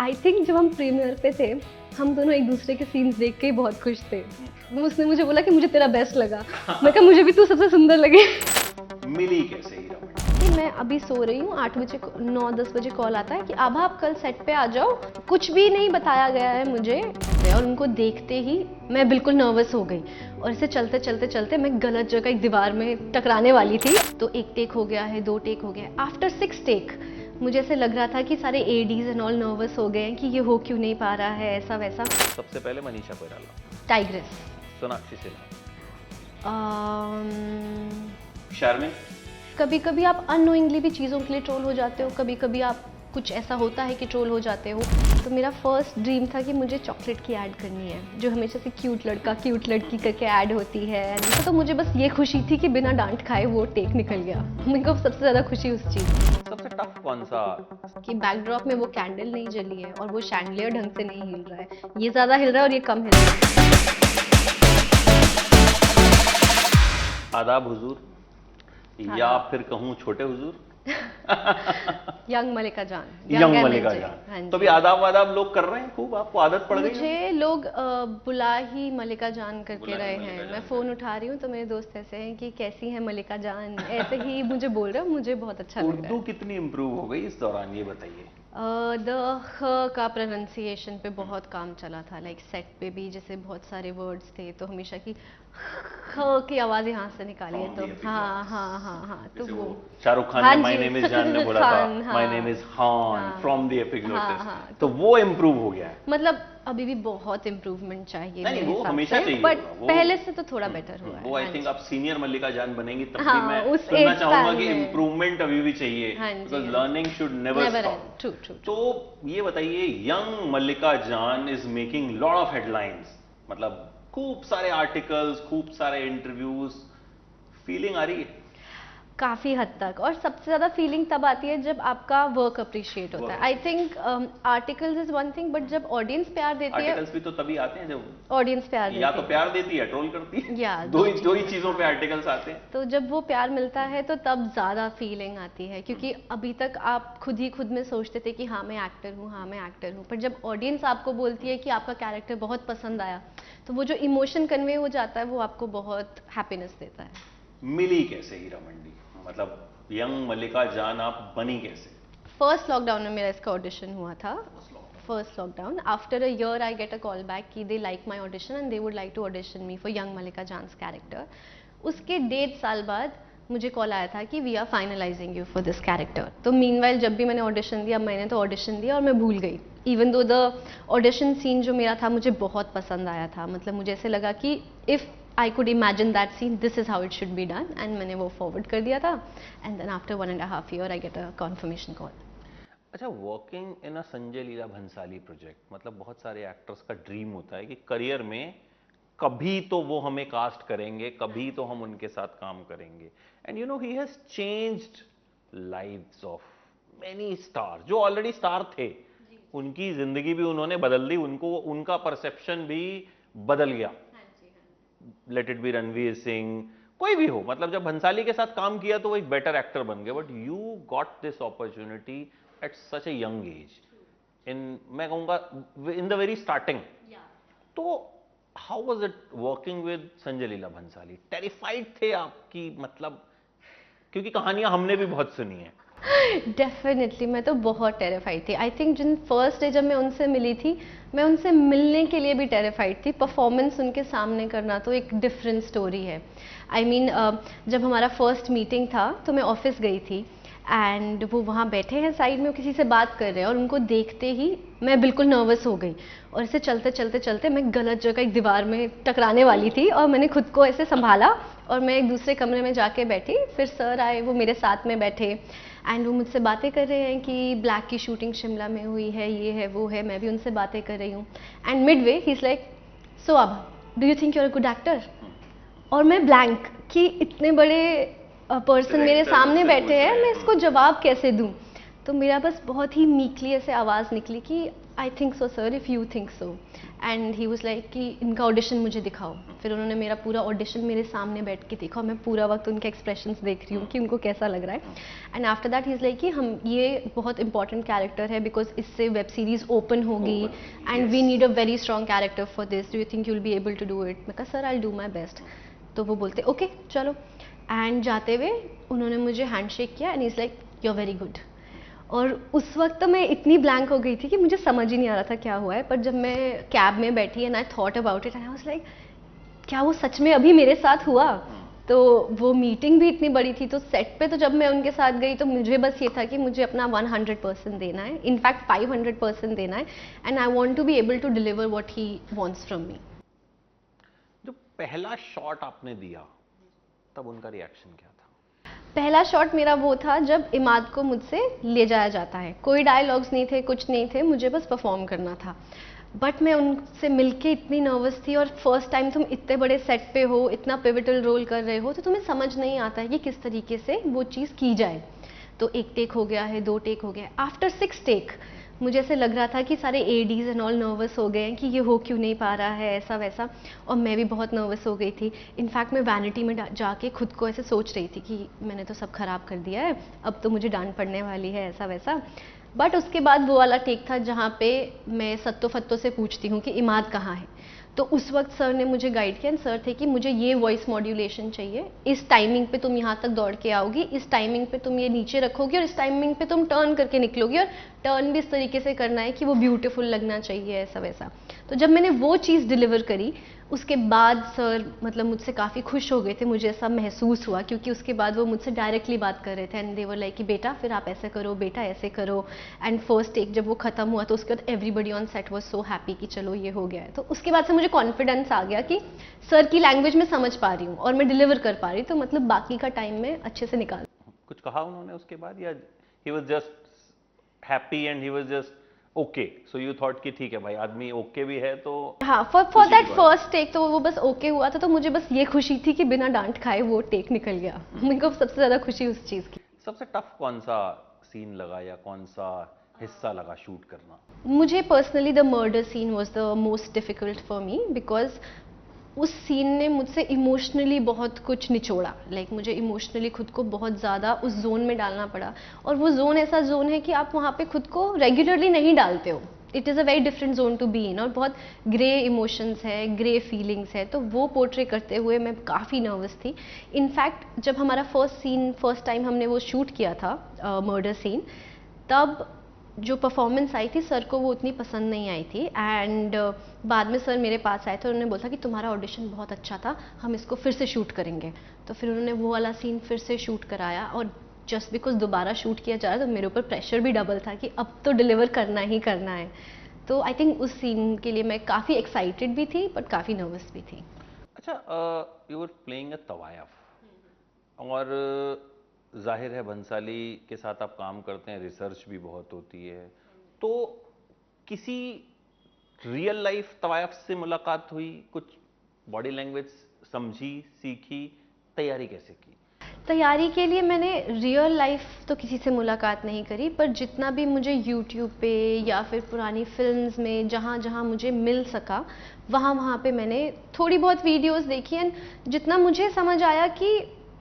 I think जब हम premiere पे थे, हम दोनों एक दूसरे के सीन्स देख के ही बहुत खुश थे। उसने मुझे बोला कि मुझे तेरा बेस्ट लगा, मैं कहा मुझे भी तू सबसे सुंदर लगे। मिली कैसे हीरा मंडी? मैं अभी सो रही हूँ, 8 बजे 9-10 बजे कॉल आता है कि आभा आप कल सेट पे आ जाओ। कुछ भी नहीं बताया गया है मुझे, और उनको देखते ही मैं बिल्कुल नर्वस हो गई और इसे चलते चलते चलते मैं गलत जगह एक दीवार में टकराने वाली थी। तो 1 टेक हो गया है, 2 टेक हो गया है। आफ्टर 6 टेक मुझे ऐसे लग रहा था कि सारे एडीज एंड ऑल नर्वस हो गए हैं कि ये हो क्यों नहीं पा रहा है, ऐसा वैसा। सबसे पहले मनीषा कोइराला, टाइग्रेस, सोनाक्षी सिन्हा, शार्मिन। कभी कभी आप अननोइंगली भी चीज़ों के लिए ट्रोल हो जाते हो, कभी कभी आप कुछ ऐसा होता है कि ट्रोल हो जाते हो। तो मेरा फर्स्ट ड्रीम था कि मुझे चॉकलेट की ऐड करनी है, जो हमेशा से क्यूट लड़का क्यूट लड़की करके ऐड होती है। तो मुझे बस ये खुशी थी कि बिना डांट खाए वो टेक निकल गया। मुझे सबसे ज़्यादा खुशी उस चीज़। सबसे टफ कौन सा? कि बैकड्रॉप में वो कैंडल नहीं जली है और वो शैंडलियर ढंग से नहीं हिल रहा है, ये ज़्यादा हिल रहा है और ये कम हिल रहा है। आदाब हुजूर, या फिर कहूँ छोटे हुजूर। यंग मलिका जान, यंग मलिका जान। तो अभी आदाब वादाब लोग कर रहे हैं खूब, आपको आदत पड़ गई? मुझे लोग बुला ही मलिका जान करके रहे हैं। मैं फ़ोन उठा रही हूँ तो मेरे दोस्त ऐसे हैं कि कैसी है मलिका जान, ऐसे ही मुझे बोल रहे हो। मुझे बहुत अच्छा लग रहा है। उर्दू कितनी इम्प्रूव हो गई इस दौरान, ये बताइए। द ख का प्रोनाउंसिएशन पे बहुत काम चला था। लाइक सेट पे भी जैसे बहुत सारे वर्ड्स थे तो हमेशा की ख की आवाज़ यहाँ से निकाली है। तो हाँ हाँ हाँ हाँ, तो वो शाहरुख खान ने माय नेम इज जान ने बोला था, my name is Khan from the epiglottis. तो वो इम्प्रूव हो गया है। मतलब अभी भी बहुत इम्प्रूवमेंट चाहिए। नहीं, वो हमेशा चाहिए, बट पहले से तो थोड़ा बेटर हुआ है। वो आई थिंक आप सीनियर मल्लिका जान बनेंगी तब भी मैं उस सुनना चाहूंगा कि इम्प्रूवमेंट अभी भी चाहिए, because learning should never stop. तो ये बताइए, यंग मल्लिका जान is making lot of headlines, मतलब खूब सारे आर्टिकल्स, खूब सारे इंटरव्यूज। फीलिंग आ रही है काफ़ी हद तक, और सबसे ज़्यादा फीलिंग तब आती है जब आपका वर्क अप्रिशिएट होता है। I think articles is one thing, but जब ऑडियंस प्यार देती है। आर्टिकल्स भी तो तभी आते हैं जब ऑडियंस प्यार देती है, या तो प्यार देती है, ट्रोल करती है, या दो ही चीज़ों पे आर्टिकल्स आते हैं। तो जब वो प्यार मिलता है तो तब ज़्यादा फीलिंग आती है, क्योंकि अभी तक आप खुद ही खुद में सोचते थे कि हाँ मैं एक्टर हूँ, हाँ मैं एक्टर हूँ। पर जब ऑडियंस आपको बोलती है कि आपका कैरेक्टर बहुत पसंद आया, तो वो जो इमोशन कन्वे हो जाता है वो आपको बहुत हैप्पीनेस देता है। मिली कैसे हीरा मंडी, मतलब यंग मल्लिका जान आप बनी कैसे? फर्स्ट लॉकडाउन में मेरा इसका ऑडिशन हुआ था। First lockdown, after a year I get a call back कि they like my audition and they would like to audition me for young Mallika Jaan's character. उसके 1.5 साल बाद मुझे कॉल आया था कि we are finalizing you for this character. तो meanwhile जब भी मैंने ऑडिशन दिया, मैंने तो ऑडिशन दिया और मैं भूल गई। Even though the audition scene जो मेरा था मुझे बहुत पसंद आया था। मतलब मुझे ऐसे लगा कि if I could imagine that scene, this is how it should be done, and मैंने वो forward कर दिया था, and then after 1.5 year I get a confirmation call. अच्छा, working in a Sanjay Leela Bhansali project, मतलब बहुत सारे एक्टर्स का ड्रीम होता है कि करियर में कभी तो वो हमें कास्ट करेंगे, कभी तो हम उनके साथ काम करेंगे। And you know he has changed lives of many star जो ऑलरेडी स्टार थे, उनकी जिंदगी भी उन्होंने बदल दी, उनको उनका परसेप्शन भी बदल गया। Let it be Ranveer Singh, कोई भी हो, मतलब जब भंसाली के साथ काम किया तो वो एक बेटर एक्टर बन गए। But you got this opportunity at such a young age, in मैं कहूंगा इन द वेरी स्टार्टिंग। तो how was it working with Sanjay Leela Bhansali? Terrified थे आपकी, मतलब क्योंकि कहानियां हमने भी बहुत सुनी है। डेफिनेटली मैं तो बहुत टेरिफाइड थी। आई थिंक जिन फर्स्ट डे जब मैं उनसे मिली थी, मैं उनसे मिलने के लिए भी टेरिफाइड थी। परफॉर्मेंस उनके सामने करना तो एक डिफरेंट स्टोरी है। आई मीन जब हमारा फर्स्ट मीटिंग था तो मैं ऑफिस गई थी, एंड वो वहाँ बैठे हैं साइड में, वो किसी से बात कर रहे हैं, और उनको देखते ही मैं बिल्कुल नर्वस हो गई और ऐसे चलते चलते चलते मैं गलत जगह एक दीवार में टकराने वाली थी, और मैंने खुद को ऐसे संभाला और मैं एक दूसरे कमरे में जाके बैठी। फिर सर आए, वो मेरे साथ में बैठे, एंड वो मुझसे बातें कर रहे हैं कि ब्लैक की शूटिंग शिमला में हुई है, ये है वो है। मैं भी उनसे बातें कर रही हूँ, and midway he is like, so अब do you think you are a good actor? और मैं ब्लैंक कि इतने बड़े पर्सन मेरे सामने बैठे हैं, मैं इसको जवाब कैसे दूं। तो मेरा बस बहुत ही मीकली ऐसे आवाज़ निकली कि I think so sir, if you think so. And he was like कि इनका ऑडिशन मुझे दिखाओ। फिर उन्होंने मेरा पूरा ऑडिशन मेरे सामने बैठ के देखा, मैं पूरा वक्त उनके एक्सप्रेशंस देख रही हूँ कि उनको कैसा लग रहा है। And after that he is like कि हम ये बहुत इंपॉर्टेंट कैरेक्टर है बिकॉज इससे वेब सीरीज ओपन होगी and we need a very strong character for this, do you think you will be able to do it? मैं कहा sir I will do my best. तो वो बोलते okay चलो, and जाते हुए उन्होंने मुझे हैंडशेक किया and is like you are very good. और उस वक्त मैं इतनी ब्लैंक हो गई थी कि मुझे समझ ही नहीं आ रहा था क्या हुआ है। पर जब मैं कैब में बैठी and I thought about it and I was like क्या वो सच में अभी मेरे साथ हुआ? तो वो मीटिंग भी इतनी बड़ी थी, तो सेट पे तो जब मैं उनके साथ गई तो मुझे बस ये था कि मुझे अपना 100% देना है, इनफैक्ट 500% देना है, and I want to be able to deliver what he wants from me. जो पहला शॉट आपने दिया तब उनका रिएक्शन क्या था? पहला शॉट मेरा वो था जब इमाद को मुझसे ले जाया जाता है, कोई डायलॉग्स नहीं थे, कुछ नहीं थे, मुझे बस परफॉर्म करना था। बट मैं उनसे मिलके इतनी नर्वस थी, और फर्स्ट टाइम तुम इतने बड़े सेट पे हो, इतना पिवटल रोल कर रहे हो, तो तुम्हें समझ नहीं आता है कि किस तरीके से वो चीज़ की जाए। तो 1 टेक हो गया है, 2 टेक हो गया है, आफ्टर 6 टेक मुझे ऐसे लग रहा था कि सारे एडीज एंड ऑल नर्वस हो गए हैं कि ये हो क्यों नहीं पा रहा है, ऐसा वैसा। और मैं भी बहुत नर्वस हो गई थी। इनफैक्ट मैं वैनिटी में जाके खुद को ऐसे सोच रही थी कि मैंने तो सब खराब कर दिया है, अब तो मुझे डांट पड़ने वाली है, ऐसा वैसा। बट उसके बाद वो वाला टेक था जहाँ पे मैं सत्तो फत्तो से पूछती हूँ कि इमाद कहाँ है। तो उस वक्त सर ने मुझे गाइड किया, सर थे कि मुझे ये वॉइस मॉड्यूलेशन चाहिए, इस टाइमिंग पे तुम यहाँ तक दौड़ के आओगी, इस टाइमिंग पे तुम ये नीचे रखोगी, और इस टाइमिंग पे तुम टर्न करके निकलोगी, और टर्न भी इस तरीके से करना है कि वो ब्यूटीफुल लगना चाहिए, ऐसा वैसा। तो जब मैंने वो चीज़ डिलीवर करी उसके बाद सर मतलब मुझसे काफ़ी खुश हो गए थे, मुझे ऐसा महसूस हुआ, क्योंकि उसके बाद वो मुझसे डायरेक्टली बात कर रहे थे एंड दे वर लाइक कि बेटा फिर आप ऐसे करो, बेटा ऐसे करो। एंड फर्स्ट टेक जब वो खत्म हुआ तो उसके बाद everybody on set was so happy कि चलो ये हो गया है। तो उसके बाद से मुझे कॉन्फिडेंस आ गया कि सर की लैंग्वेज में समझ पा रही हूँ और मैं डिलीवर कर पा रही हूँ, तो मतलब बाकी का टाइम में अच्छे से निकाल। कुछ कहा उन्होंने उसके बाद, या he was just happy and he was just okay? So you thought कि ठीक है भाई, आदमी ओके भी है तो। हाँ, फॉर दैट फर्स्ट टेक तो वो बस ओके हुआ था, तो मुझे बस ये खुशी थी कि बिना डांट खाए वो टेक निकल गया। मुझे को सबसे ज्यादा खुशी उस चीज की। सबसे टफ कौन सा सीन लगा या कौन सा हिस्सा लगा शूट करना? मुझे personally the murder scene was the most difficult for me, because उस सीन ने मुझसे इमोशनली बहुत कुछ निचोड़ा। लाइक मुझे इमोशनली खुद को बहुत ज़्यादा उस जोन में डालना पड़ा, और वो जोन ऐसा जोन है कि आप वहाँ पे खुद को रेगुलरली नहीं डालते हो। It is a very different zone to be in, और बहुत ग्रे इमोशंस है, ग्रे फीलिंग्स है, तो वो पोर्ट्रे करते हुए मैं काफ़ी नर्वस थी। इनफैक्ट जब हमारा फर्स्ट टाइम हमने वो शूट किया था मर्डर सीन, तब जो परफॉर्मेंस आई थी सर को वो उतनी पसंद नहीं आई थी। एंड बाद में सर मेरे पास आए थे और उन्होंने बोला कि तुम्हारा ऑडिशन बहुत अच्छा था, हम इसको फिर से शूट करेंगे। तो फिर उन्होंने वो वाला सीन फिर से शूट कराया, और जस्ट बिकॉज दोबारा शूट किया जा रहा है तो मेरे ऊपर प्रेशर भी डबल था कि अब तो डिलीवर करना ही करना है। तो आई थिंक उस सीन के लिए मैं काफ़ी एक्साइटेड भी थी बट काफ़ी नर्वस भी थी। अच्छा, यू वर प्लेइंग अ तवायफ, और जाहिर है भंसाली के साथ आप काम करते हैं, रिसर्च भी बहुत होती है, तो किसी रियल लाइफ तवायफ से मुलाकात हुई, कुछ बॉडी लैंग्वेज समझी, सीखी, तैयारी कैसे की? तैयारी के लिए मैंने रियल लाइफ तो किसी से मुलाकात नहीं करी, पर जितना भी मुझे यूट्यूब पे या फिर पुरानी फिल्म्स में जहाँ जहाँ मुझे मिल सका वहाँ पे मैंने थोड़ी बहुत वीडियोस देखी, एंड जितना मुझे समझ आया कि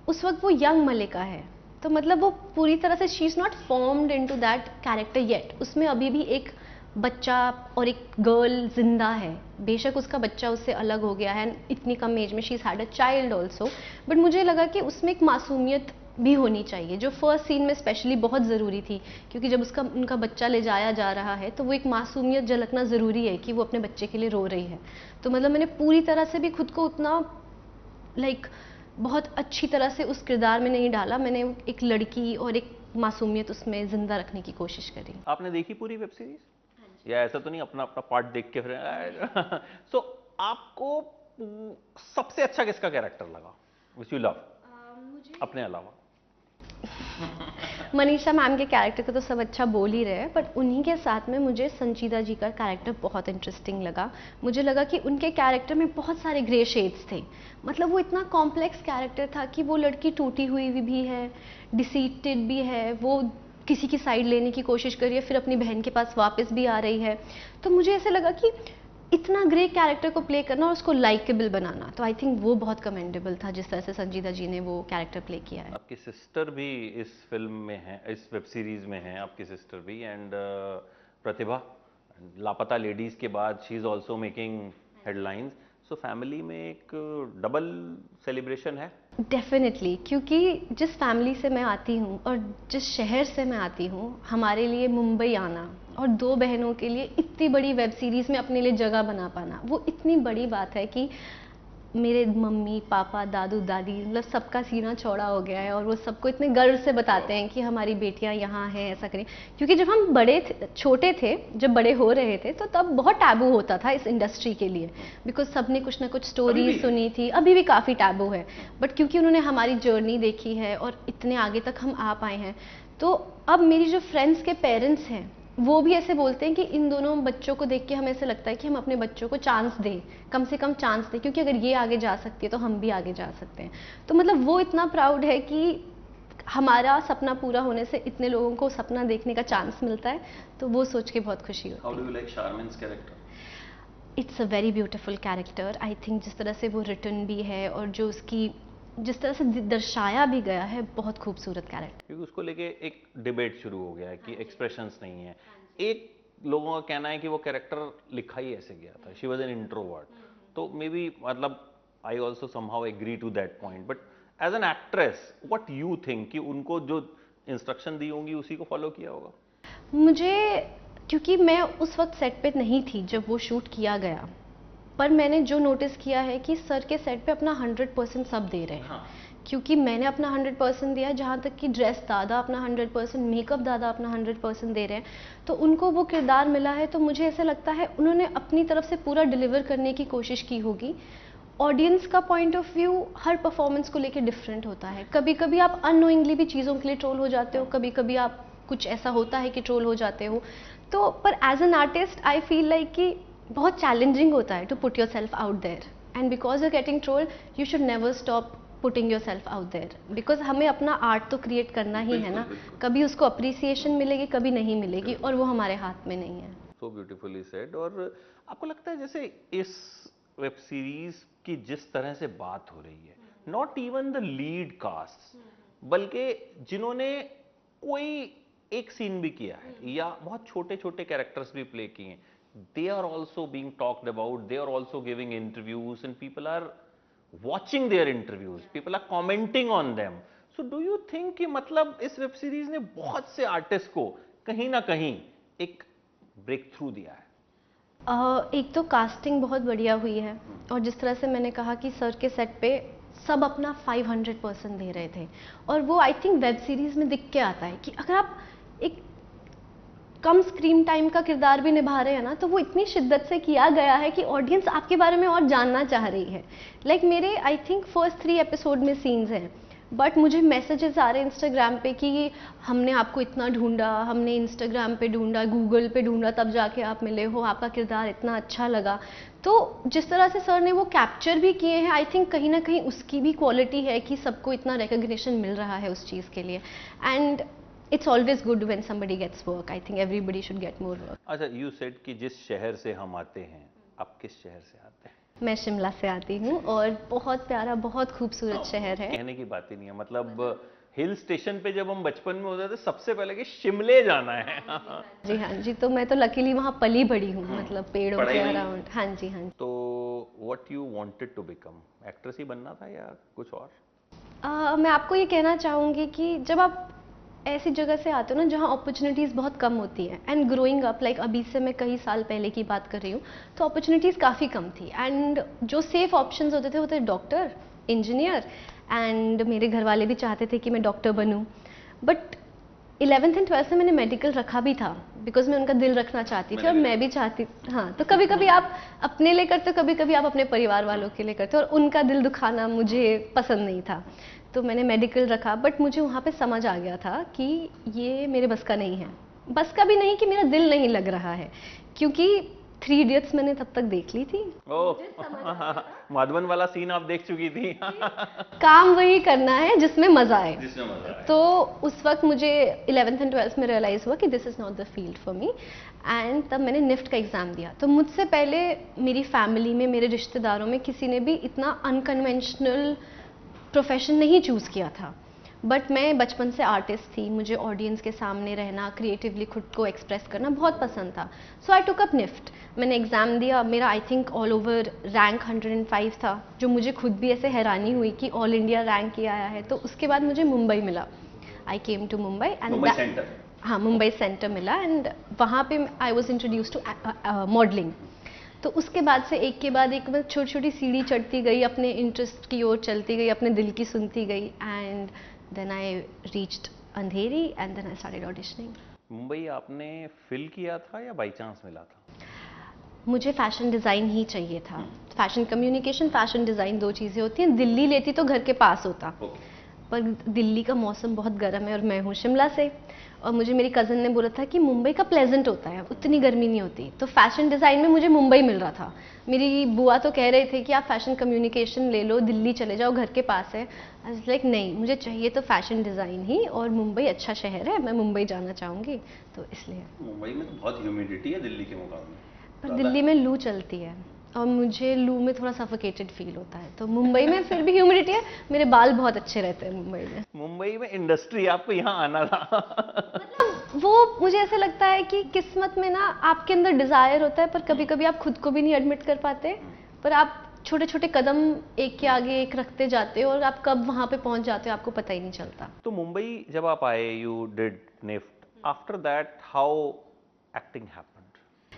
उस वक्त वो यंग मल्लिका है, तो मतलब वो पूरी तरह से she is not formed into that character yet. उसमें अभी भी एक बच्चा और एक गर्ल जिंदा है, बेशक उसका बच्चा उससे अलग हो गया है, इतनी कम एज में she is had a child also, but मुझे लगा कि उसमें एक मासूमियत भी होनी चाहिए, जो फर्स्ट सीन में स्पेशली बहुत ज़रूरी थी, क्योंकि जब उनका बच्चा ले जाया जा रहा है तो वो एक मासूमियत झलकना ज़रूरी है कि वो अपने बच्चे के लिए रो रही है। तो मतलब मैंने पूरी तरह से भी खुद को उतना बहुत अच्छी तरह से उस किरदार में नहीं डाला, मैंने एक लड़की और एक मासूमियत उसमें जिंदा रखने की कोशिश करी। आपने देखी पूरी वेब सीरीज? या ऐसा तो नहीं अपना अपना पार्ट देख के फिर सो आपको सबसे अच्छा किसका कैरेक्टर लगा विच यू लव अपने अलावा? मनीषा मैम के कैरेक्टर को तो सब अच्छा बोल ही रहे हैं, बट उन्हीं के साथ में मुझे संजीदा जी का कैरेक्टर बहुत इंटरेस्टिंग लगा। मुझे लगा कि उनके कैरेक्टर में बहुत सारे ग्रे शेड्स थे, मतलब वो इतना कॉम्प्लेक्स कैरेक्टर था कि वो लड़की टूटी हुई भी है, डिसीटेड भी है, वो किसी की साइड लेने की कोशिश कर रही है, फिर अपनी बहन के पास वापस भी आ रही है। तो मुझे ऐसे लगा कि इतना ग्रेट कैरेक्टर को प्ले करना और उसको लाइकेबल बनाना, तो आई थिंक वो बहुत कमेंडेबल था जिस तरह से संजीदा जी ने वो कैरेक्टर प्ले किया है। आपकी सिस्टर भी इस फिल्म में है, इस वेब सीरीज में है आपकी सिस्टर भी, एंड प्रतिभा लापता लेडीज के बाद she is also making headlines. So family में एक डबल सेलिब्रेशन है। डेफिनेटली, क्योंकि जिस फैमिली से मैं आती हूँ और जिस शहर से मैं आती हूँ, हमारे लिए मुंबई आना और 2 बहनों के लिए इतनी बड़ी वेब सीरीज़ में अपने लिए जगह बना पाना, वो इतनी बड़ी बात है कि मेरे मम्मी पापा दादू दादी मतलब सबका सीना चौड़ा हो गया है और वो सबको इतने गर्व से बताते हैं कि हमारी बेटियां यहाँ हैं, ऐसा करें। क्योंकि जब हम छोटे थे, जब बड़े हो रहे थे, तो तब बहुत टैबू होता था इस इंडस्ट्री के लिए, बिकॉज सबने कुछ ना कुछ स्टोरी सुनी थी, अभी भी काफ़ी टैबू है, बट क्योंकि उन्होंने हमारी जर्नी देखी है और इतने आगे तक हम आ पाए हैं, तो अब मेरी जो फ्रेंड्स के पेरेंट्स हैं वो भी ऐसे बोलते हैं कि इन दोनों बच्चों को देख के हमें ऐसे लगता है कि हम अपने बच्चों को चांस दें, कम से कम चांस दें, क्योंकि अगर ये आगे जा सकती है तो हम भी आगे जा सकते हैं। तो मतलब वो इतना प्राउड है कि हमारा सपना पूरा होने से इतने लोगों को सपना देखने का चांस मिलता है, तो वो सोच के बहुत खुशी होती है। How do you like Sharmin's character? It's a very beautiful character. I think जिस तरह से वो रिटर्न भी है और जो उसकी जिस तरह से दर्शाया भी गया है, बहुत खूबसूरत कैरेक्टर। क्योंकि उसको लेके एक डिबेट शुरू हो गया है कि एक्सप्रेशंस नहीं है। एक लोगों का कहना है कि वो कैरेक्टर लिखा ही ऐसे गया था, शी वाज एन इंट्रोवर्ट, तो मे बी मतलब I also somehow agree to that point, but as an actress what you think कि उनको जो इंस्ट्रक्शन दी होंगी उसी को फॉलो किया होगा? मुझे, क्योंकि मैं उस वक्त सेट पे नहीं थी जब वो शूट किया गया, पर मैंने जो नोटिस किया है कि सर के सेट पे अपना 100% सब दे रहे हैं। हाँ। क्योंकि मैंने अपना 100% दिया, जहाँ तक कि ड्रेस दादा अपना 100%, मेकअप दादा अपना 100% दे रहे हैं, तो उनको वो किरदार मिला है, तो मुझे ऐसा लगता है उन्होंने अपनी तरफ से पूरा डिलीवर करने की कोशिश की होगी। ऑडियंस का point of view her performance को लेके डिफरेंट होता है, कभी कभी आप अननोइंगली भी चीज़ों के लिए ट्रोल हो जाते हो, कभी कभी आप कुछ ऐसा होता है कि ट्रोल हो जाते हो, तो पर as an artist I feel like कि बहुत चैलेंजिंग होता है to put your self out there, and because you getting trolled you should never stop putting your self out there, because हमें अपना आर्ट तो क्रिएट करना ही है ना, कभी उसको अप्रिसिएशन मिलेगी कभी नहीं मिलेगी, और वो हमारे हाथ में नहीं है। सो ब्यूटीफुली सेड। और आपको लगता है जैसे इस वेब सीरीज की जिस तरह से बात हो रही है, not even the lead cast, बल्कि जिन्होंने कोई एक सीन भी किया है या बहुत छोटे छोटे कैरेक्टर्स भी प्ले किए हैं, they are also being talked about, they are also giving interviews and people are watching their interviews, people are commenting on them. So do you think कि मतलब इस वेब सीरीज ने बहुत से आर्टिस्ट को कहीं ना कहीं एक ब्रेक थ्रू दिया है? एक तो कास्टिंग बहुत बढ़िया हुई है, और जिस तरह से मैंने कहा कि सर के सेट पे सब अपना 500% दे रहे थे, और वो आई थिंक वेब सीरीज में दिख के आता है कि अगर आप एक कम स्क्रीन टाइम का किरदार भी निभा रहे हैं ना, तो वो इतनी शिद्दत से किया गया है कि ऑडियंस आपके बारे में और जानना चाह रही है। लाइक मेरे आई थिंक फर्स्ट 3 एपिसोड में सीन्स हैं, बट मुझे मैसेजेस आ रहे हैं इंस्टाग्राम पे कि हमने आपको इतना ढूंढा, हमने इंस्टाग्राम पे ढूंढा, गूगल पे ढूंढा, तब जाके आप मिले हो, आपका किरदार इतना अच्छा लगा। तो जिस तरह से सर ने वो कैप्चर भी किए हैं, आई थिंक कहीं ना कहीं उसकी भी क्वालिटी है कि सबको इतना रिकग्निशन मिल रहा है उस चीज़ के लिए, and it's always good when somebody gets work. I think everybody should get more work. अच्छा, you said कि जिस शहर से हम आते हैं, आप किस शहर से आते हैं? मैं शिमला से आती हूँ, और बहुत प्यारा बहुत खूबसूरत शहर है। कहने की बात ही नहीं है, मतलब हिल स्टेशन पे जब हम बचपन में होते थे सबसे पहले कि शिमले जाना है। जी हाँ जी, तो मैं तो लकीली वहाँ पली बड़ी हूँ, मतलब पेड़ों के अराउंड। हाँ जी हाँ जी। तो what you wanted to become, actress ही बनना था या कुछ और? मैं आपको ये कहना चाहूँगी कि जब आप ऐसी जगह से आते हो ना जहाँ अपॉर्चुनिटीज़ बहुत कम होती है, एंड ग्रोइंग अप लाइक अभी से मैं कई साल पहले की बात कर रही हूँ, तो अपॉर्चुनिटीज़ काफ़ी कम थी, एंड जो सेफ ऑप्शंस होते थे वो थे डॉक्टर, इंजीनियर, एंड मेरे घर वाले भी चाहते थे कि मैं डॉक्टर बनूँ, बट 11th एंड 12th में मैंने मेडिकल रखा भी था, बिकॉज मैं उनका दिल रखना चाहती थी और मैं भी चाहती। हाँ, तो कभी कभी आप अपने लिए करते हो, कभी कभी आप अपने परिवार वालों के लिए करते हो, और उनका दिल दुखाना मुझे पसंद नहीं था, तो मैंने मेडिकल रखा, बट मुझे वहाँ पे समझ आ गया था कि ये मेरे बस का नहीं है, बस का भी नहीं कि मेरा दिल नहीं लग रहा है, क्योंकि 3 इडियट्स मैंने तब तक देख ली थी। ओह, माधवन वाला सीन आप देख चुकी थी। काम वही करना है जिसमें मजा आए। जिसमें मजा आए। तो उस वक्त मुझे 11th एंड 12th में रियलाइज हुआ कि this is not the field for me, and तब मैंने निफ्ट का एग्जाम दिया। तो मुझसे पहले मेरी फैमिली में, मेरे रिश्तेदारों में किसी ने भी इतना अनकन्वेंशनल प्रोफेशन नहीं चूज किया था। बट मैं बचपन से आर्टिस्ट थी, मुझे ऑडियंस के सामने रहना, क्रिएटिवली खुद को एक्सप्रेस करना बहुत पसंद था। सो आई टुक अप निफ्ट। मैंने एग्ज़ाम दिया, मेरा I think all over rank 105 था, जो मुझे खुद भी ऐसे हैरानी हुई कि ऑल इंडिया रैंक ही आया है। तो उसके बाद मुझे मुंबई मिला। I came to Mumbai and Mumbai center. हाँ, मुंबई सेंटर मिला, एंड वहाँ पे I was introduce to modelling. तो उसके बाद से एक के बाद एक मैं छोटी छोटी सीढ़ी चढ़ती गई, अपने इंटरेस्ट की ओर चलती गई, अपने दिल की सुनती गई, and then I reached Andheri and then I started auditioning. Mumbai आपने फिल किया था या बाई चांस मिला था? मुझे फैशन डिज़ाइन ही चाहिए था। फैशन कम्युनिकेशन, फैशन डिज़ाइन 2 चीज़ें होती हैं। दिल्ली लेती तो घर के पास होता, पर दिल्ली का मौसम बहुत गर्म है और मैं हूँ शिमला से, और मुझे मेरी कज़न ने बोला था कि मुंबई का प्लेजेंट होता है, उतनी गर्मी नहीं होती। तो फैशन डिज़ाइन में मुझे मुंबई मिल रहा था। मेरी बुआ तो कह रहे थे कि आप फैशन कम्युनिकेशन ले लो, दिल्ली चले जाओ, घर के पास है। आई वाज लाइक नहीं, मुझे चाहिए तो फैशन डिज़ाइन ही, और मुंबई अच्छा शहर है, मैं मुंबई जाना चाहूँगी, तो इसलिए। मुंबई में तो बहुत ह्यूमिडिटी है दिल्ली के मुकाबले। पर दिल्ली में लू चलती है और मुझे लू में थोड़ा सफोकेटेड फील होता है। तो मुंबई में फिर भी ह्यूमिडिटी है, मेरे बाल बहुत अच्छे रहते हैं मुंबई में। मुंबई में इंडस्ट्री, आपको यहाँ आना था। मतलब वो मुझे ऐसा लगता है कि किस्मत में ना आपके अंदर डिजायर होता है, पर कभी कभी आप खुद को भी नहीं एडमिट कर पाते, पर आप छोटे छोटे कदम एक के आगे एक रखते जाते हो और आप कब वहां पे पहुंच जाते हो आपको पता ही नहीं चलता। तो मुंबई जब आप आए, you did NIFT, after that how acting happened?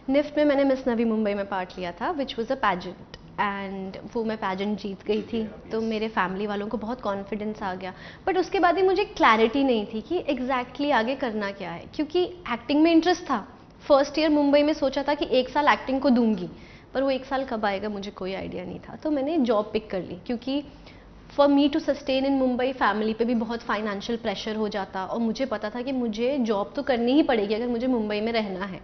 NIFT में मैंने मिस नवी मुंबई में पार्ट लिया था, which was a pageant, and वो मैं पैजेंट जीत गई थी। तो मेरे फैमिली वालों को बहुत कॉन्फिडेंस आ गया, बट उसके बाद ही मुझे क्लैरिटी नहीं थी कि एग्जैक्टली आगे करना क्या है, क्योंकि एक्टिंग में इंटरेस्ट था। फर्स्ट ईयर मुंबई में सोचा था कि 1 साल एक्टिंग को दूंगी, पर वो 1 साल कब आएगा मुझे कोई आइडिया नहीं था। तो मैंने जॉब पिक कर ली, क्योंकि for me to sustain in Mumbai family पे भी बहुत फाइनेंशियल प्रेशर हो जाता, और मुझे पता था कि मुझे जॉब तो करनी ही पड़ेगी अगर मुझे मुंबई में रहना है।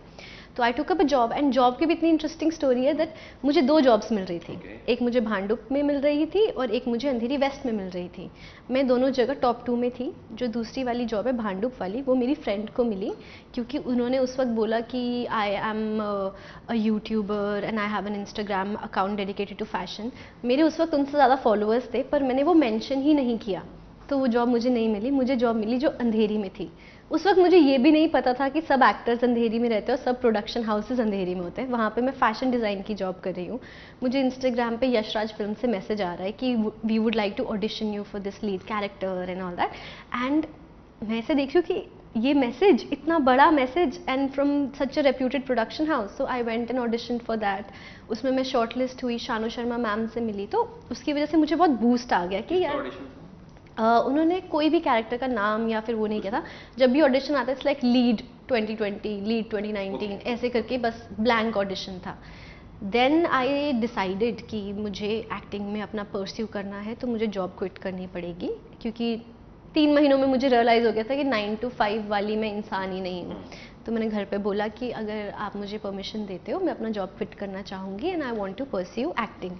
तो I took up a job, and job की भी इतनी इंटरेस्टिंग स्टोरी है दैट मुझे 2 जॉब्स मिल रही थी। एक मुझे भांडुप में मिल रही थी और एक मुझे अंधेरी वेस्ट में मिल रही थी। मैं दोनों जगह टॉप 2 में थी। जो दूसरी वाली जॉब है भांडुप वाली, वो मेरी फ्रेंड को मिली, क्योंकि उन्होंने उस वक्त बोला कि I am a YouTuber and I have an Instagram account dedicated to fashion. मेरे उस वक्त उनसे ज़्यादा फॉलोअर्स थे, पर मैंने वो मेंशन ही नहीं किया, तो वो जॉब मुझे नहीं मिली। मुझे जॉब मिली जो अंधेरी में थी। उस वक्त मुझे ये भी नहीं पता था कि सब एक्टर्स अंधेरी में रहते हैं और सब प्रोडक्शन हाउसेज अंधेरी में होते हैं। वहाँ पे मैं फैशन डिज़ाइन की जॉब कर रही हूँ। मुझे इंस्टाग्राम पे यशराज फिल्म से मैसेज आ रहा है कि we would like to audition you for this lead character and all that, and मैं ऐसे देख रही हूँ कि ये मैसेज, इतना बड़ा message, and from such a reputed production house. So I went an audition for that. उसमें मैं शॉर्ट लिस्ट हुई, शानू शर्मा मैम से मिली, तो उसकी वजह से मुझे बहुत बूस्ट आ गया कि यार उन्होंने कोई भी कैरेक्टर का नाम या फिर वो नहीं किया था। जब भी ऑडिशन आता है इट्स लाइक लीड 2020, लीड 2019, ऐसे करके बस ब्लैंक ऑडिशन था। देन आई डिसाइडेड कि मुझे एक्टिंग में अपना परस्यू करना है, तो मुझे जॉब क्विट करनी पड़ेगी, क्योंकि 3 महीनों में मुझे रियलाइज़ हो गया था कि 9 to 5 वाली मैं इंसान ही नहीं हूँ। तो मैंने घर पे बोला कि अगर आप मुझे परमिशन देते हो, मैं अपना जॉब क्विट करना चाहूँगी and I want to pursue acting.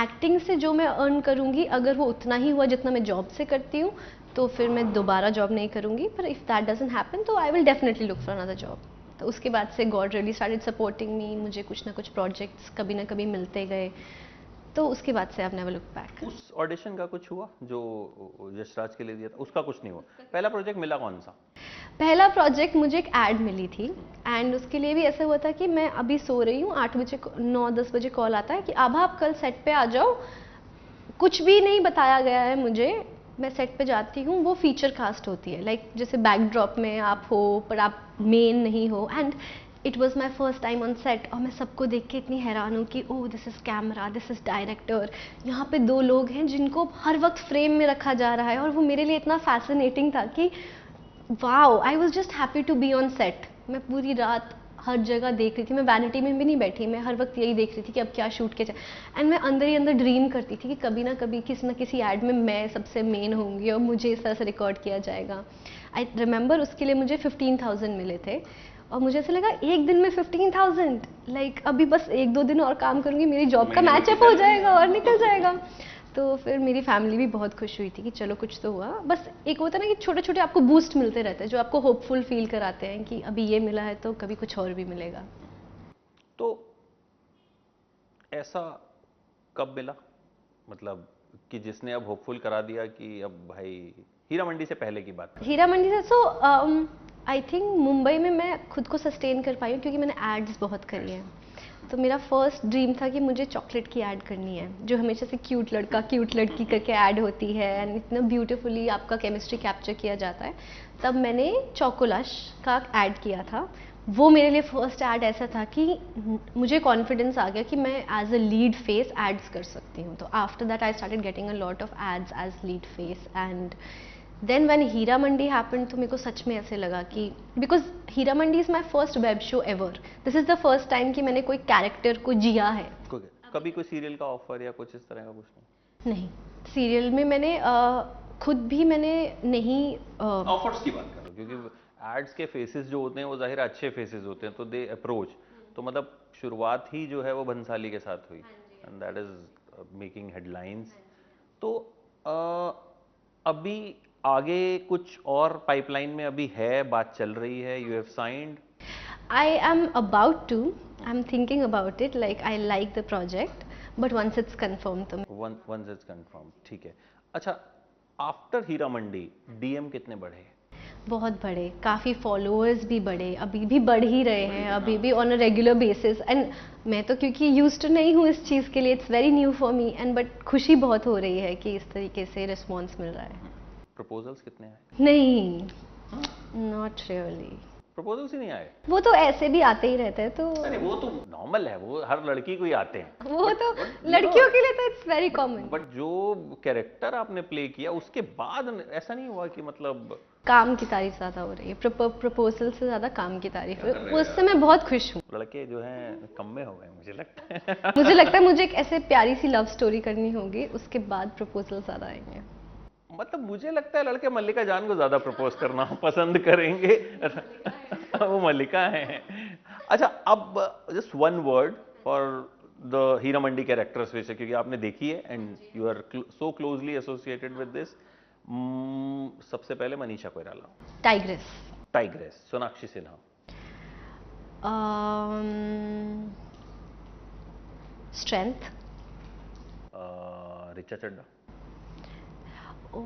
Acting से जो मैं अर्न करूँगी, अगर वो उतना ही हुआ जितना मैं जॉब से करती हूँ, तो फिर मैं दोबारा जॉब नहीं करूँगी। पर इफ़ दैट डजंट हैपन तो I will definitely look for another job. तो उसके बाद से God really started supporting me. मुझे कुछ ना कुछ प्रोजेक्ट्स कभी ना कभी मिलते गए, तो उसके बाद से आई नेवर लुक बैक। उस ऑडिशन का कुछ हुआ जो यशराज के लिए दिया था? उसका कुछ नहीं हुआ। पहला प्रोजेक्ट मिला कौन सा? पहला प्रोजेक्ट मुझे एक ऐड मिली थी, एंड उसके लिए भी ऐसा हुआ था कि मैं अभी सो रही हूँ, 8 बजे 9-10 बजे कॉल आता है कि आभा आप कल सेट पे आ जाओ। कुछ भी नहीं बताया गया है मुझे। मैं सेट पे जाती हूँ, वो फीचर कास्ट होती है, लाइक जैसे बैकड्रॉप में आप हो पर आप मेन नहीं हो, and it was my first time on set. और मैं सबको देख के इतनी हैरान हूँ कि oh this is camera, this is director, यहाँ पे 2 लोग हैं जिनको हर वक्त फ्रेम में रखा जा रहा है। और वो मेरे लिए इतना फैसिनेटिंग था कि wow, I was just happy to be on set. मैं पूरी रात हर जगह देख रही थी, मैं वैनिटी में भी नहीं बैठी, मैं हर वक्त यही देख रही थी कि अब क्या शूट किया जाए। एंड मैं अंदर ही अंदर ड्रीम करती थी कि कभी ना कभी किसी ना किसी ऐड में मैं सबसे मेन होंगी और मुझे इस तरह से रिकॉर्ड किया जाएगा। आई रिमेंबर उसके लिए मुझे 15,000 मिले थे, और मुझे ऐसा लगा एक दिन में 15,000, लाइक अभी बस 1-2 दिन और काम करूँगी, मेरी जॉब का महीने में मैचअप हो निकल जाएगा और निकल जाएगा। तो फिर मेरी फैमिली भी बहुत खुश हुई थी कि चलो कुछ तो हुआ। बस एक होता है ना कि छोटे छोटे आपको बूस्ट मिलते रहते हैं जो आपको होपफुल फील कराते हैं कि अभी ये मिला है तो कभी कुछ और भी मिलेगा। तो ऐसा कब मिला, मतलब कि जिसने अब होपफुल करा दिया कि अब भाई, हीरा मंडी से पहले की बात कर। हीरा मंडी से सो आई थिंक मुंबई में मैं खुद को सस्टेन कर पाई हूँ क्योंकि मैंने एड्स बहुत करी हैं। तो मेरा फर्स्ट ड्रीम था कि मुझे चॉकलेट की ऐड करनी है जो हमेशा से क्यूट लड़का क्यूट लड़की करके ऐड होती है एंड इतना ब्यूटीफुली आपका केमिस्ट्री कैप्चर किया जाता है। तब मैंने चॉकोलश का ऐड किया था। वो मेरे लिए फर्स्ट ऐड ऐसा था कि मुझे कॉन्फिडेंस आ गया कि मैं as a lead face ads कर सकती हूँ। तो after that I started getting a lot of ads as lead face and then when Heera Mandi happened तो मेरे को सच में ऐसे लगा कि because Heera Mandi is my first web show ever, this is the first time कि मैंने कोई कैरेक्टर को जिया है। कभी कोई सीरियल का ऑफर या कुछ इस तरह का कुछ नहीं? नहीं, सीरियल में मैंने खुद भी मैंने नहीं ऑफर्स की बात करो, क्योंकि एड्स के फेसेस जो होते हैं वो जाहिर अच्छे फेसेस होते हैं, तो दे अप्रोच, तो मतलब शुरुआत ही जो है वो भंसाली के साथ हुई and that is making headlines. तो अभी आगे कुछ और पाइपलाइन में अभी है, बात चल रही है, you have signed? I am about to, I'm thinking about it, like I like the project, but once it's confirmed तो वंस इट्स कंफर्म, ठीक है। अच्छा, आफ्टर हीरा मंडी डीएम कितने बढ़े? बहुत बड़े, काफ़ी फॉलोअर्स भी बढ़े, अभी भी बढ़ ही रहे हैं, अभी भी on a regular basis. And मैं तो क्योंकि यूज्ड टू नहीं हूँ इस चीज़ के लिए, it's very new for me and but खुशी बहुत हो रही है कि इस तरीके से रिस्पॉन्स मिल रहा है। प्रपोजल्स कितने आए? नहीं, नॉट रियली। प्रपोजल्स ही नहीं आए? वो तो ऐसे भी आते ही रहते हैं, तो अरे वो तो नॉर्मल है, वो हर लड़की को ही आते हैं। वो तो लड़कियों के लिए तो इट्स वेरी कॉमन। बट जो कैरेक्टर आपने प्ले किया उसके बाद ऐसा नहीं हुआ कि मतलब काम की तारीफ ज्यादा हो रही है, प्रपोजल से ज्यादा काम की तारीफ है, उससे मैं बहुत खुश हूँ। लड़के जो हैं कम में हो गए मुझे लगता है। मुझे लगता है मुझे एक ऐसे प्यारी सी लव स्टोरी करनी होगी, उसके बाद प्रपोजल ज्यादा आएंगे। मतलब मुझे लगता है लड़के मल्लिका जान को ज्यादा प्रपोज करना पसंद करेंगे। वो मल्लिका है। अच्छा, अब just one word for the Heera Mandi characters वैसे, क्योंकि आपने देखी है and you are so closely associated with this. सबसे पहले Manisha Koirala. Tigress. Tigress. Sonakshi Sinha. Strength. Richa Chadha. ओ,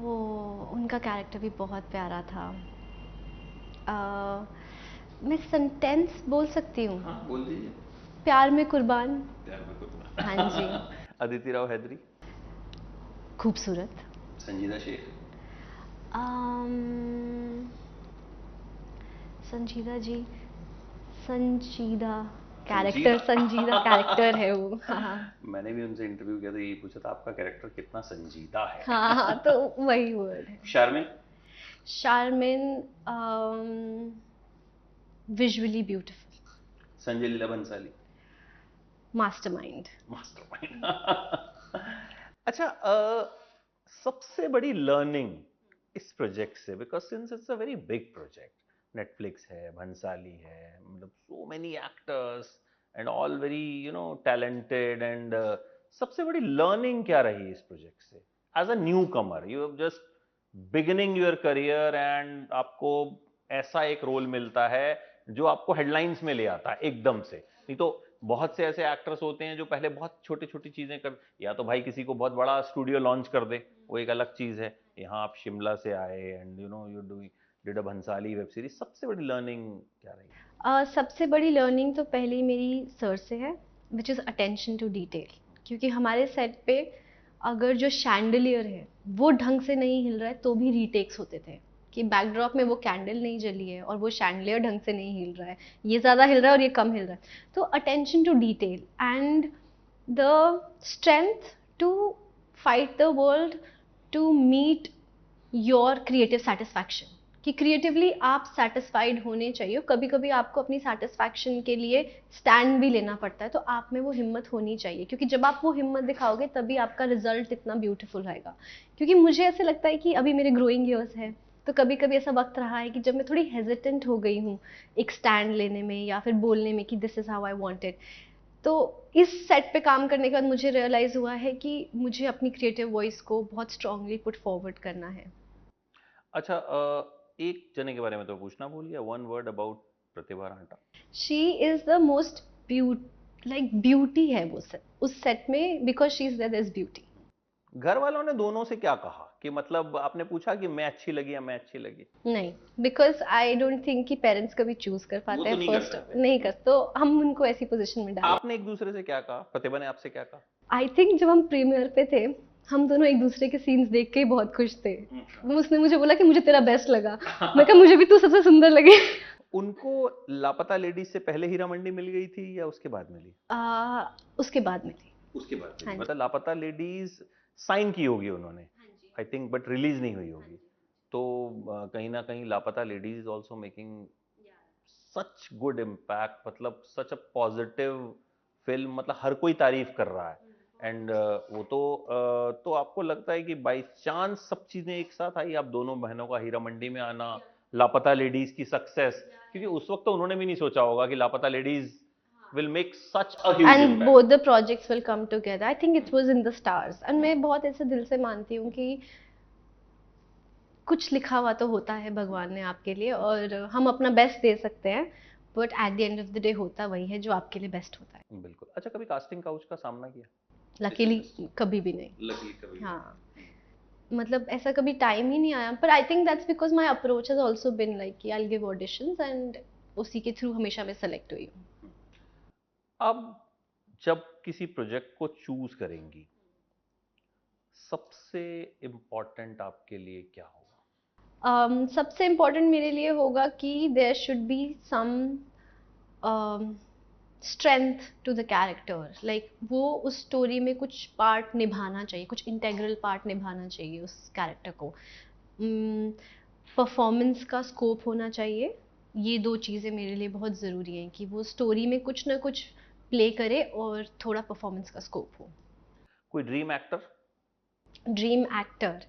उनका कैरेक्टर भी बहुत प्यारा था। मैं सेंटेंस बोल सकती हूँ? हाँ, बोल दीजिए। प्यार में कुर्बान। प्यार में कुर्बान। हाँ जी। अदिति राव हैदरी। खूबसूरत। संजीदा शेख। संजीदा जी, संजीदा कैरेक्टर, संजीदा कैरेक्टर है वो। हाँ मैंने भी उनसे इंटरव्यू किया था, यही पूछा था आपका कैरेक्टर कितना संजीदा है। हाँ, तो वही वर्ड है। Sharmin. Sharmin visually beautiful. Sanjay Leela Bhansali. Mastermind. Mastermind. अच्छा, सबसे बड़ी लर्निंग इस प्रोजेक्ट से, because since it's a very big project, Netflix है, भंसाली है, मतलब so many actors and all very talented एंड सबसे बड़ी लर्निंग क्या रही इस प्रोजेक्ट से as a newcomer? You have just beginning your career and आपको ऐसा एक रोल मिलता है जो आपको हेडलाइंस में ले आता है एकदम से। नहीं तो बहुत से ऐसे एक्टर्स होते हैं जो पहले बहुत छोटी छोटी चीजें कर, या तो भाई किसी को बहुत बड़ा स्टूडियो लॉन्च कर दे, वो एक अलग चीज है। यहाँ आप शिमला से आए and you doing did a Bhansali web series. सबसे बड़ी लर्निंग क्या रही? सबसे बड़ी लर्निंग तो पहली मेरी सर से है, which is attention to detail. क्योंकि हमारे सेट पे अगर जो शैंडलियर है वो ढंग से नहीं हिल रहा है तो भी रीटेक्स होते थे कि बैकड्रॉप में वो कैंडल नहीं जली है और वो शैंडलियर ढंग से नहीं हिल रहा है, ये ज़्यादा हिल रहा है और ये कम हिल रहा है। तो attention to detail and the strength to fight the world to meet your creative satisfaction, कि क्रिएटिवली आप सेटिस्फाइड होने चाहिए। कभी कभी आपको अपनी सेटिस्फैक्शन के लिए स्टैंड भी लेना पड़ता है, तो आप में वो हिम्मत होनी चाहिए, क्योंकि जब आप वो हिम्मत दिखाओगे तभी आपका रिजल्ट इतना ब्यूटीफुल रहेगा। क्योंकि मुझे ऐसे लगता है कि अभी मेरे ग्रोइंग ईयर्स है, तो कभी कभी ऐसा वक्त रहा है कि जब मैं थोड़ी हेजिटेंट हो गई हूँ एक स्टैंड लेने में या फिर बोलने में कि this is how I want it. तो इस सेट पे काम करने के बाद मुझे रियलाइज़ हुआ है कि मुझे अपनी क्रिएटिव वॉइस को बहुत स्ट्रांगली पुट फॉरवर्ड करना है। अच्छा, एक जने के बारे में तो पूछना भूल गया, one word about Pratibha Ranta. She is the most beauty है वो set, उस सेट में, because she is there is beauty. घर वालों ने दोनों से क्या कहा कि मतलब आपने पूछा कि मैं अच्छी लगी या मैं अच्छी लगी? नहीं, बिकॉज आई डोंट थिंक कि पेरेंट्स कभी चूज कर वो पाते तो हैं नहीं कर फर्स्ट, सकते। नहीं कर, तो हम उनको ऐसी पोजीशन में डालें। आपने एक दूसरे से क्या कहा, प्रतिभा ने आपसे क्या कहा? आई थिंक जब हम प्रीमियर पे थे, हम दोनों एक दूसरे के सीन्स देख के ही बहुत खुश थे। उसने मुझे बोला कि मुझे तेरा बेस्ट लगा, मैं कहा मुझे भी तू सबसे सुंदर लगे। उनको लापता लेडीज से पहले हीरा मंडी मिल गई थी या उसके बाद मिली? उसके बाद में थी। उसके बाद मिली। हाँ जी। मतलब लापता लेडीज साइन की होगी उन्होंने, आई थिंक, बट रिलीज नहीं हुई होगी। तो कहीं ना कहीं लापता ladies also making such good impact, मतलब सच अ पॉजिटिव फिल्म, मतलब हर कोई तारीफ कर रहा है। एंड वो तो आपको लगता है कि बाई चांस सब चीजें एक साथ आई, आप दोनों बहनों का हीरा मंडी में आना, लापता लेडीज की सक्सेस, क्योंकि उस वक्त तो उन्होंने भी नहीं सोचा होगा कि लापता ladies will make such a huge and impact. Both the projects will come together, I think it was in the stars. And मैं बहुत ऐसे दिल से मानती हूँ कि कुछ लिखा हुआ तो होता है भगवान ने आपके लिए, और हम अपना बेस्ट दे सकते हैं, but at the end of the day होता वही है जो आपके लिए बेस्ट होता है। बिल्कुल। अच्छा, कभी कास्टिंग काउच का सामना किया? लकीली कभी भी नहीं। लकीली कभी भी हाँ, मतलब ऐसा कभी टाइम ही नहीं आया, पर I think that's because my approach has also been like कि आई गिव ऑडिशंस एंड उसी के थ्रू हमेशा मैं सेलेक्ट हुई हूँ। अब जब किसी प्रोजेक्ट को चूज करेंगी, सबसे इम्पोर्टेंट आपके लिए क्या होगा? सबसे इम्पोर्टेंट मेरे लिए होगा कि there should be some strength to the character, like वो उस स्टोरी में कुछ पार्ट निभाना चाहिए, कुछ इंटेग्रल पार्ट निभाना चाहिए उस कैरेक्टर को। परफॉर्मेंस का स्कोप होना चाहिए। ये दो चीज़ें मेरे लिए बहुत ज़रूरी हैं कि वो स्टोरी में कुछ ना कुछ प्ले करे और थोड़ा परफॉर्मेंस का स्कोप हो। कोई dream actor? Dream actor,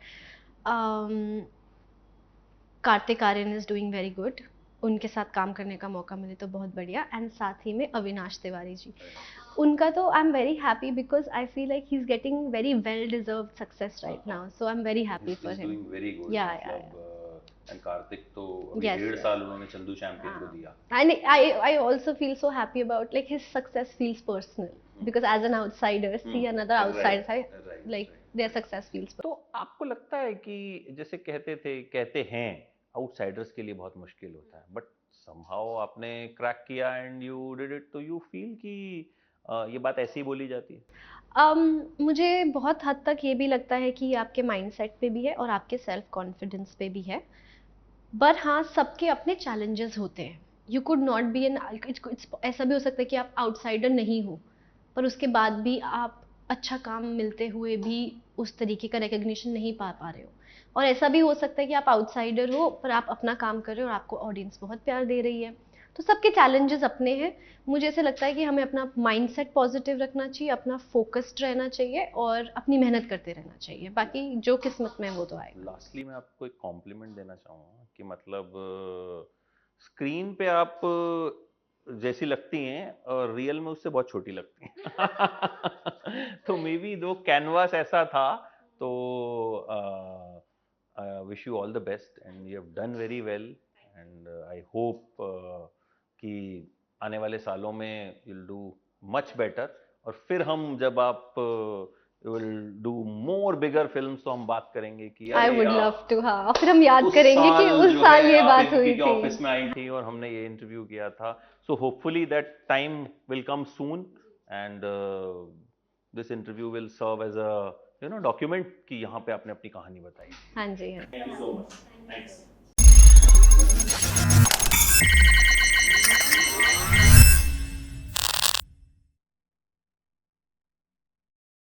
Kartik Aaryan is doing very good, उनके साथ काम करने का मौका मिले तो बहुत बढ़िया। एंड साथ ही में अविनाश तिवारी जी, उनका तो I am very happy because I feel like he is getting very well deserved success right now, so I am very happy for him. Doing very good. या एंड कार्तिक तो अभी yes 1.5 साल उन्होंने चंदू चैंपियन को दिया। and I also feel so happy about like his success feels personal because as an outsider see another outsider right, like right. their success feels तो आपको लगता है कि जैसे कहते हैं आउटसाइडर्स के लिए बहुत मुश्किल होता है, बट समहाउ आपने क्रैक किया एंड यू डिड इट, तो यू फील कि ये बात ऐसी ही बोली जाती है? मुझे बहुत हद तक ये भी लगता है कि आपके माइंडसेट पे भी है और आपके सेल्फ कॉन्फिडेंस पे भी है। पर हाँ, सबके अपने चैलेंजेस होते हैं। You could not be an, ऐसा भी हो सकता है कि आप आउटसाइडर नहीं हो पर उसके बाद भी आप अच्छा काम मिलते हुए भी उस तरीके का रिकग्निशन नहीं पा रहे हो। और ऐसा भी हो सकता है कि आप आउटसाइडर हो पर आप अपना काम कर रहे हो और आपको ऑडियंस बहुत प्यार दे रही है। तो सबके चैलेंजेस अपने हैं। मुझे ऐसे लगता है कि हमें अपना माइंडसेट पॉजिटिव रखना चाहिए, अपना फोकस्ड रहना चाहिए और अपनी मेहनत करते रहना चाहिए। बाकी जो किस्मत में है वो तो आएगा। लास्टली मैं आपको एक कॉम्प्लीमेंट देना चाहूँगा कि मतलब स्क्रीन पे आप जैसी लगती हैं और रियल में उससे बहुत छोटी लगती हैं। तो मे बी दो कैनवास ऐसा था, तो wish you all the best and you have done very well and I hope कि आने वाले सालों में you'll do much better, और फिर हम जब आप will do more bigger films तो हम बात करेंगे कि आई अरे वुड यार, लव टू, हाँ, फिर हम याद उस करेंगे कि साल उस जो साल है ये आप बात हुई एबीपी के थी। ऑफिस में आई थी और हमने ये इंटरव्यू किया था। So hopefully that time will come soon and this interview will serve as a document कि यहाँ पे आपने अपनी कहानी बताई। हाँ जी, हाँ। Thank you so much. Thanks.